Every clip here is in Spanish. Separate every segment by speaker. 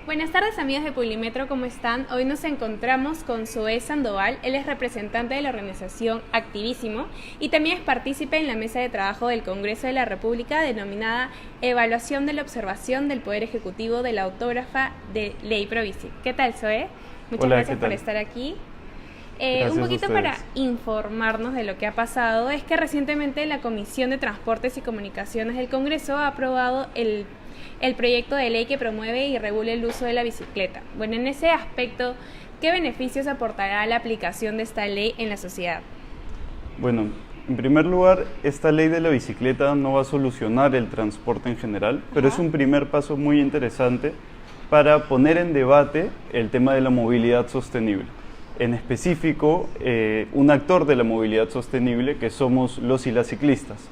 Speaker 1: Buenas tardes amigos de Publimetro, ¿cómo están? Hoy nos encontramos con Zoé Sandoval, él es representante de la organización Activísimo y también es partícipe en la mesa de trabajo del Congreso de la República denominada Evaluación de la Observación del Poder Ejecutivo de la Autógrafa de Ley Provisi. ¿Qué tal, Zoé? Muchas gracias por estar aquí. Un poquito para informarnos de lo que ha pasado, es que recientemente la Comisión de Transportes y Comunicaciones del Congreso ha aprobado el proyecto de ley que promueve y regula el uso de la bicicleta. Bueno, en ese aspecto, ¿qué beneficios aportará la aplicación de esta ley en la sociedad?
Speaker 2: Bueno, en primer lugar, esta ley de la bicicleta no va a solucionar el transporte en general, pero es un primer paso muy interesante para poner en debate el tema de la movilidad sostenible. En específico, un actor de la movilidad sostenible que somos los y las ciclistas.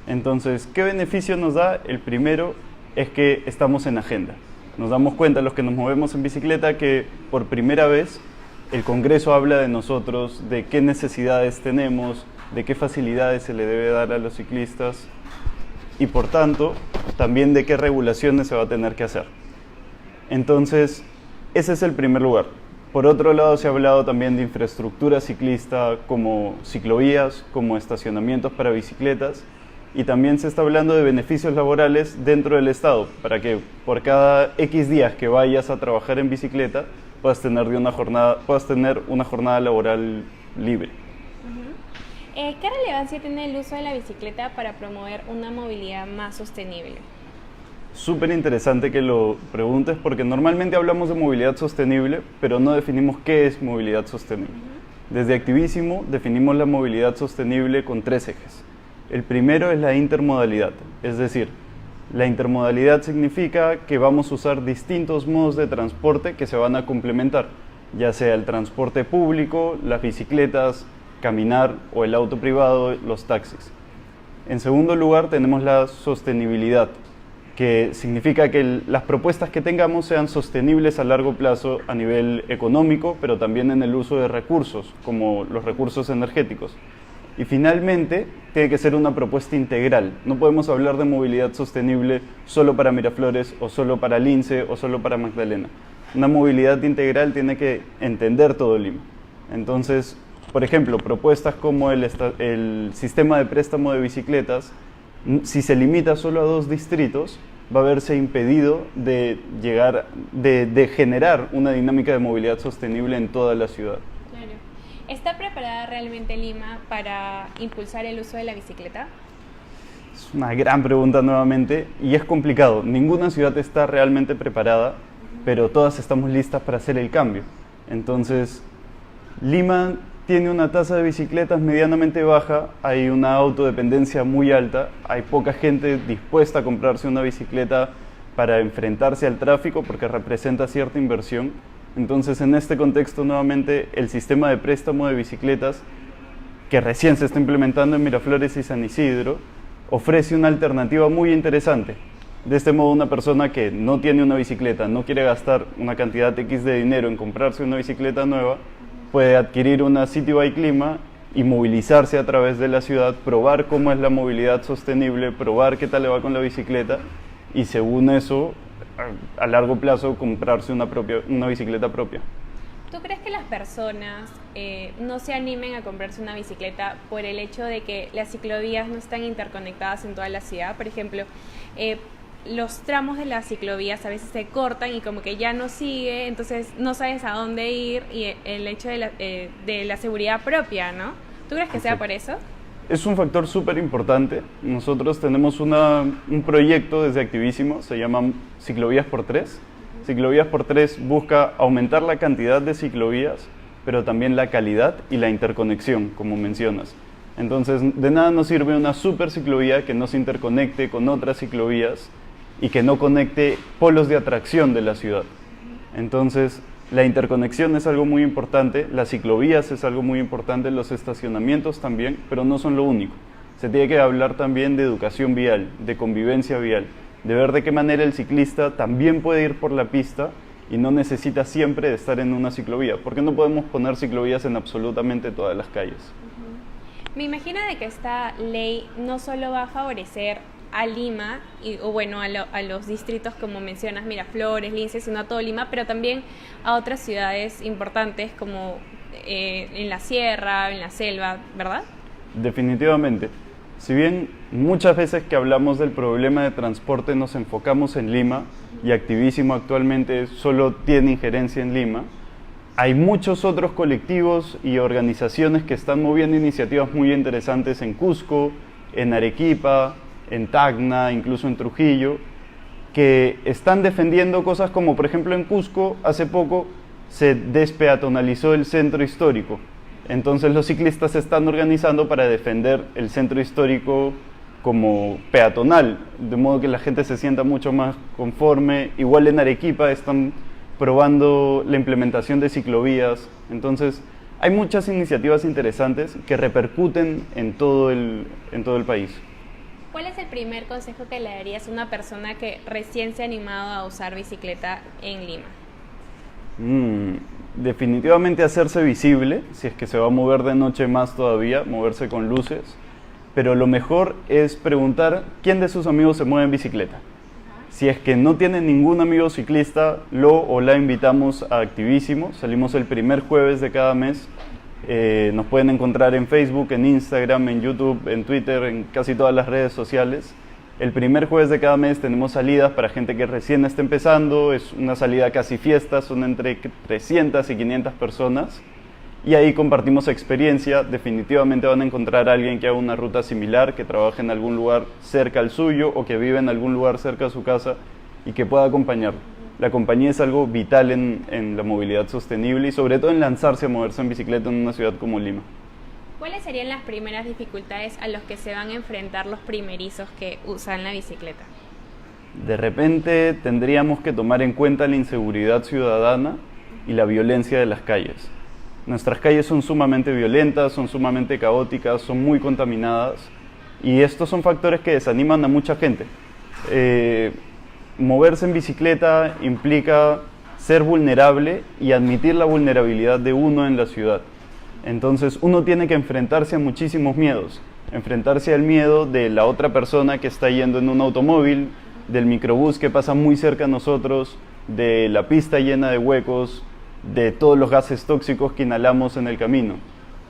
Speaker 2: Entonces, ¿qué beneficio nos da? El primero es que estamos en agenda. Nos damos cuenta, los que nos movemos en bicicleta, que por primera vez el Congreso habla de nosotros, de qué necesidades tenemos, de qué facilidades se le debe dar a los ciclistas y, por tanto, también de qué regulaciones se va a tener que hacer. Entonces, ese es el primer lugar. Por otro lado, se ha hablado también de infraestructura ciclista, como ciclovías, como estacionamientos para bicicletas, y también se está hablando de beneficios laborales dentro del Estado, para que por cada X días que vayas a trabajar en bicicleta puedas tener una jornada laboral libre.
Speaker 1: ¿Qué relevancia tiene el uso de la bicicleta para promover una movilidad más sostenible?
Speaker 2: Súper interesante que lo preguntes, porque normalmente hablamos de movilidad sostenible, pero no definimos qué es movilidad sostenible. Desde Activísimo definimos la movilidad sostenible con 3 ejes. El primero es la intermodalidad, es decir, la intermodalidad significa que vamos a usar distintos modos de transporte que se van a complementar, ya sea el transporte público, las bicicletas, caminar o el auto privado, los taxis. En segundo lugar tenemos la sostenibilidad, que significa que las propuestas que tengamos sean sostenibles a largo plazo a nivel económico, pero también en el uso de recursos, como los recursos energéticos. Y finalmente, tiene que ser una propuesta integral. No podemos hablar de movilidad sostenible solo para Miraflores, o solo para Lince, o solo para Magdalena. Una movilidad integral tiene que entender todo Lima. Entonces, por ejemplo, propuestas como el sistema de préstamo de bicicletas, si se limita solo a 2 distritos, va a verse impedido de generar una dinámica de movilidad sostenible en toda la ciudad.
Speaker 1: Claro. ¿Está preparada realmente Lima para impulsar el uso de la bicicleta?
Speaker 2: Es una gran pregunta nuevamente y es complicado. Ninguna ciudad está realmente preparada, pero todas estamos listas para hacer el cambio. Entonces, Lima tiene una tasa de bicicletas medianamente baja, hay una autodependencia muy alta, hay poca gente dispuesta a comprarse una bicicleta para enfrentarse al tráfico porque representa cierta inversión. Entonces, en este contexto, nuevamente, el sistema de préstamo de bicicletas, que recién se está implementando en Miraflores y San Isidro, ofrece una alternativa muy interesante. De este modo, una persona que no tiene una bicicleta, no quiere gastar una cantidad X de dinero en comprarse una bicicleta nueva, puede adquirir una City Bike Lima y movilizarse a través de la ciudad, probar cómo es la movilidad sostenible, probar qué tal le va con la bicicleta y según eso, a largo plazo, comprarse una bicicleta propia.
Speaker 1: ¿Tú crees que las personas no se animen a comprarse una bicicleta por el hecho de que las ciclovías no están interconectadas en toda la ciudad? Por ejemplo, los tramos de las ciclovías a veces se cortan y como que ya no sigue, entonces no sabes a dónde ir y el hecho de la seguridad propia, ¿no? ¿Tú crees que sea por eso?
Speaker 2: Es un factor súper importante. Nosotros tenemos un proyecto desde Activísimo, se llama Ciclovías por 3. Ciclovías por 3 busca aumentar la cantidad de ciclovías, pero también la calidad y la interconexión, como mencionas. Entonces, de nada nos sirve una super ciclovía que no se interconecte con otras ciclovías y que no conecte polos de atracción de la ciudad. Entonces, la interconexión es algo muy importante, las ciclovías es algo muy importante, los estacionamientos también, pero no son lo único. Se tiene que hablar también de educación vial, de convivencia vial, de ver de qué manera el ciclista también puede ir por la pista y no necesita siempre de estar en una ciclovía, porque no podemos poner ciclovías en absolutamente todas las calles.
Speaker 1: Me imagino de que esta ley no solo va a favorecer a Lima, o bueno, a los distritos como mencionas, Miraflores, Lince, sino a todo Lima, pero también a otras ciudades importantes como en la sierra, en la selva, ¿verdad?
Speaker 2: Definitivamente. Si bien muchas veces que hablamos del problema de transporte nos enfocamos en Lima, y Activísimo actualmente solo tiene injerencia en Lima, hay muchos otros colectivos y organizaciones que están moviendo iniciativas muy interesantes en Cusco, en Arequipa, en Tacna, incluso en Trujillo, que están defendiendo cosas como, por ejemplo, en Cusco, hace poco se despeatonalizó el centro histórico. Entonces los ciclistas se están organizando para defender el centro histórico como peatonal, de modo que la gente se sienta mucho más conforme. Igual en Arequipa están probando la implementación de ciclovías. Entonces hay muchas iniciativas interesantes que repercuten en todo el país.
Speaker 1: ¿Cuál es el primer consejo que le darías a una persona que recién se ha animado a usar bicicleta en Lima?
Speaker 2: Definitivamente hacerse visible, si es que se va a mover de noche más todavía, moverse con luces, pero lo mejor es preguntar quién de sus amigos se mueve en bicicleta. Si es que no tiene ningún amigo ciclista, lo o la invitamos a Activísimo. Salimos el primer jueves de cada mes. Nos pueden encontrar en Facebook, en Instagram, en YouTube, en Twitter, en casi todas las redes sociales. El primer jueves de cada mes tenemos salidas para gente que recién está empezando. Es una salida casi fiesta, son entre 300 y 500 personas. Y ahí compartimos experiencia. Definitivamente van a encontrar a alguien que haga una ruta similar, que trabaje en algún lugar cerca al suyo o que vive en algún lugar cerca de su casa y que pueda acompañarlo. La compañía es algo vital en la movilidad sostenible y sobre todo en lanzarse a moverse en bicicleta en una ciudad como Lima.
Speaker 1: ¿Cuáles serían las primeras dificultades a las que se van a enfrentar los primerizos que usan la bicicleta?
Speaker 2: De repente tendríamos que tomar en cuenta la inseguridad ciudadana y la violencia de las calles. Nuestras calles son sumamente violentas, son sumamente caóticas, son muy contaminadas y estos son factores que desaniman a mucha gente. Moverse en bicicleta implica ser vulnerable y admitir la vulnerabilidad de uno en la ciudad. Entonces uno tiene que enfrentarse a muchísimos miedos, enfrentarse al miedo de la otra persona que está yendo en un automóvil, del microbús que pasa muy cerca a nosotros, de la pista llena de huecos, de todos los gases tóxicos que inhalamos en el camino.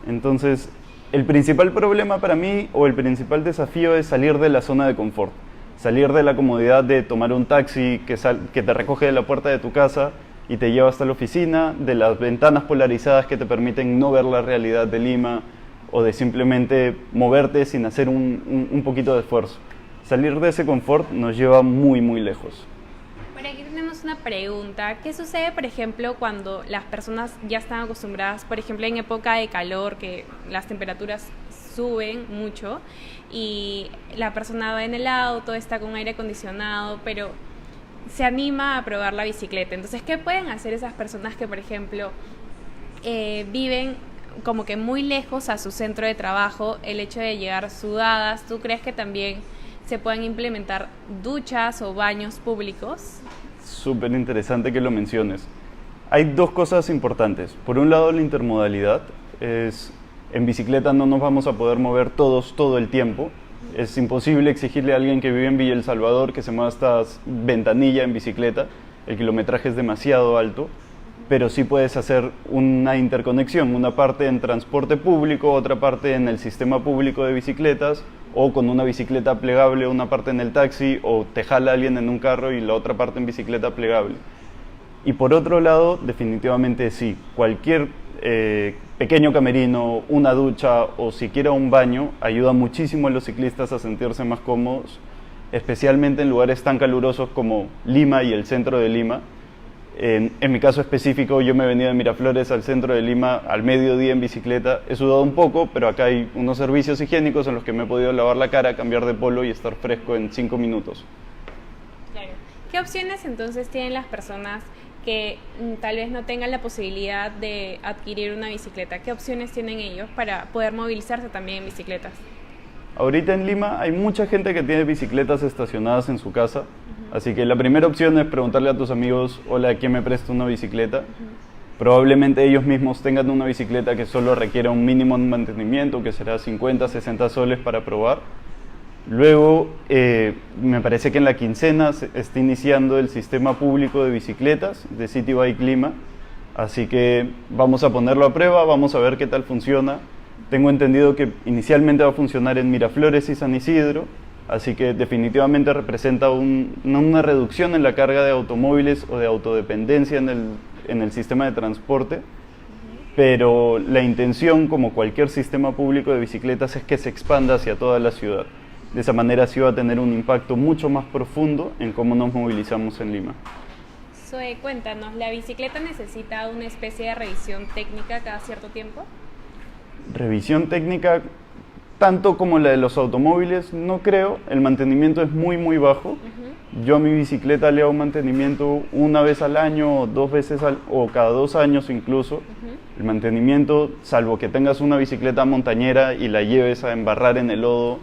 Speaker 2: Entonces, el principal problema para mí, o el principal desafío, es salir de la zona de confort. Salir de la comodidad de tomar un taxi que te recoge de la puerta de tu casa y te lleva hasta la oficina, de las ventanas polarizadas que te permiten no ver la realidad de Lima, o de simplemente moverte sin hacer un poquito de esfuerzo. Salir de ese confort nos lleva muy, muy lejos.
Speaker 1: Por aquí tenemos una pregunta. ¿Qué sucede, por ejemplo, cuando las personas ya están acostumbradas, por ejemplo, en época de calor, que las temperaturas suben mucho y la persona va en el auto, está con aire acondicionado, pero se anima a probar la bicicleta? Entonces, ¿qué pueden hacer esas personas que, por ejemplo, viven como que muy lejos a su centro de trabajo, el hecho de llegar sudadas? ¿Tú crees que también se pueden implementar duchas o baños públicos?
Speaker 2: Súper interesante que lo menciones. Hay dos cosas importantes. Por un lado, la intermodalidad. En bicicleta no nos vamos a poder mover todos todo el tiempo. Es imposible exigirle a alguien que vive en Villa El Salvador que se mueva hasta Ventanilla en bicicleta. El kilometraje es demasiado alto, pero sí puedes hacer una interconexión, una parte en transporte público, otra parte en el sistema público de bicicletas, o con una bicicleta plegable, una parte en el taxi, o te jala alguien en un carro y la otra parte en bicicleta plegable. Y por otro lado, definitivamente sí, cualquier pequeño camerino, una ducha o siquiera un baño ayuda muchísimo a los ciclistas a sentirse más cómodos, especialmente en lugares tan calurosos como Lima y el centro de Lima. En mi caso específico, yo me he venido de Miraflores al centro de Lima al mediodía en bicicleta. He sudado un poco, pero acá hay unos servicios higiénicos en los que me he podido lavar la cara, cambiar de polo y estar fresco en 5 minutos.
Speaker 1: Claro. ¿Qué opciones entonces tienen las personas que tal vez no tengan la posibilidad de adquirir una bicicleta? ¿Qué opciones tienen ellos para poder movilizarse también en bicicletas?
Speaker 2: Ahorita en Lima hay mucha gente que tiene bicicletas estacionadas en su casa, así que la primera opción es preguntarle a tus amigos: hola, ¿quién me presta una bicicleta? Probablemente ellos mismos tengan una bicicleta que solo requiera un mínimo de mantenimiento, que será 50, 60 soles para probar. Luego, me parece que en la quincena se está iniciando el sistema público de bicicletas de City Bike Lima, así que vamos a ponerlo a prueba, vamos a ver qué tal funciona. Tengo entendido que inicialmente va a funcionar en Miraflores y San Isidro, así que definitivamente representa una reducción en la carga de automóviles o de autodependencia en el sistema de transporte, pero la intención, como cualquier sistema público de bicicletas, es que se expanda hacia toda la ciudad. De esa manera sí va a tener un impacto mucho más profundo en cómo nos movilizamos en Lima.
Speaker 1: Zoe, cuéntanos, ¿la bicicleta necesita una especie de revisión técnica cada cierto tiempo?
Speaker 2: Revisión técnica, tanto como la de los automóviles, no creo. El mantenimiento es muy bajo. Yo a mi bicicleta le hago mantenimiento una vez al año, o 2 veces o cada 2 años incluso. El mantenimiento, salvo que tengas una bicicleta montañera y la lleves a embarrar en el lodo,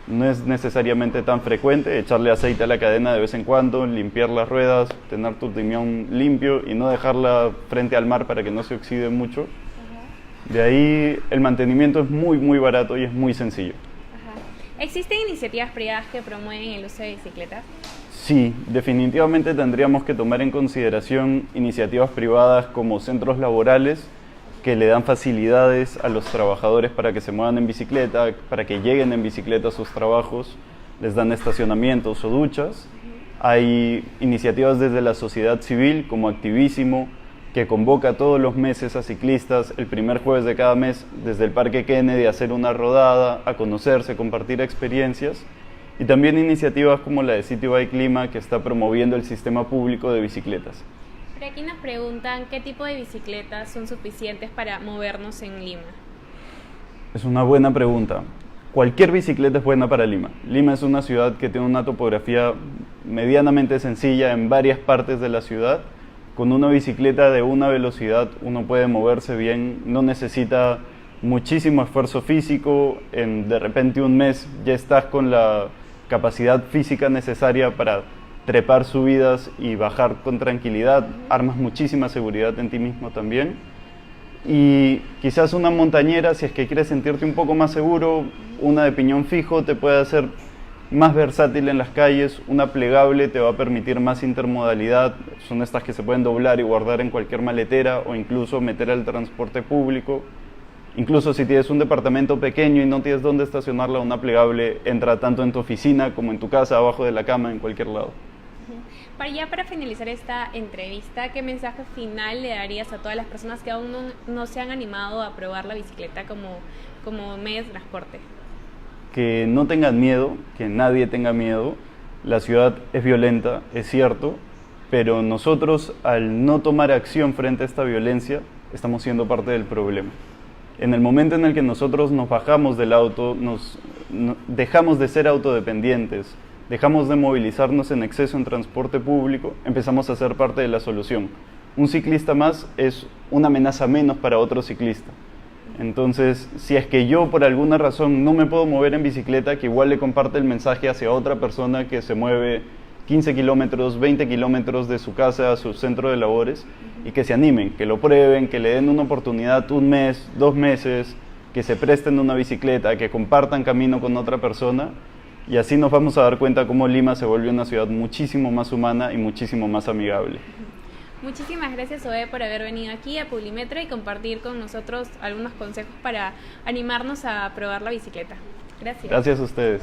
Speaker 2: no es necesariamente tan frecuente. Echarle aceite a la cadena de vez en cuando, limpiar las ruedas, tener tu timón limpio y no dejarla frente al mar para que no se oxide mucho. De ahí el mantenimiento es muy barato y es muy sencillo.
Speaker 1: ¿Existen iniciativas privadas que promueven el uso de bicicletas?
Speaker 2: Sí, definitivamente tendríamos que tomar en consideración iniciativas privadas como centros laborales que le dan facilidades a los trabajadores para que se muevan en bicicleta, para que lleguen en bicicleta a sus trabajos, les dan estacionamientos o duchas. Hay iniciativas desde la sociedad civil como Activísimo, que convoca todos los meses a ciclistas el primer jueves de cada mes desde el Parque Kennedy a hacer una rodada, a conocerse, compartir experiencias. Y también iniciativas como la de City Bike Lima, que está promoviendo el sistema público de bicicletas.
Speaker 1: Por aquí nos preguntan qué tipo de bicicletas son suficientes para movernos en Lima.
Speaker 2: Es una buena pregunta. Cualquier bicicleta es buena para Lima. Lima es una ciudad que tiene una topografía medianamente sencilla en varias partes de la ciudad. Con una bicicleta de una velocidad uno puede moverse bien, no necesita muchísimo esfuerzo físico. De repente un mes ya estás con la capacidad física necesaria para trepar subidas y bajar con tranquilidad, armas muchísima seguridad en ti mismo también. Y quizás una montañera, si es que quieres sentirte un poco más seguro, una de piñón fijo te puede hacer más versátil en las calles. Una plegable te va a permitir más intermodalidad, son estas que se pueden doblar y guardar en cualquier maletera o incluso meter al transporte público. Incluso si tienes un departamento pequeño y no tienes dónde estacionarla, una plegable entra tanto en tu oficina como en tu casa, abajo de la cama, en cualquier lado.
Speaker 1: Para finalizar esta entrevista, ¿qué mensaje final le darías a todas las personas que aún no se han animado a probar la bicicleta como medio de transporte?
Speaker 2: Que no tengan miedo, que nadie tenga miedo. La ciudad es violenta, es cierto, pero nosotros, al no tomar acción frente a esta violencia, estamos siendo parte del problema. En el momento en el que nosotros nos bajamos del auto, dejamos de ser autodependientes, dejamos de movilizarnos en exceso en transporte público, empezamos a ser parte de la solución. Un ciclista más es una amenaza menos para otro ciclista. Entonces, si es que yo por alguna razón no me puedo mover en bicicleta, que igual le comparte el mensaje hacia otra persona que se mueve 15 kilómetros, 20 kilómetros de su casa a su centro de labores, y que se animen, que lo prueben, que le den una oportunidad 1 mes, 2 meses, que se presten una bicicleta, que compartan camino con otra persona, y así nos vamos a dar cuenta cómo Lima se vuelve una ciudad muchísimo más humana y muchísimo más amigable.
Speaker 1: Muchísimas gracias, Zoe, por haber venido aquí a Publimetro y compartir con nosotros algunos consejos para animarnos a probar la bicicleta. Gracias.
Speaker 2: Gracias a ustedes.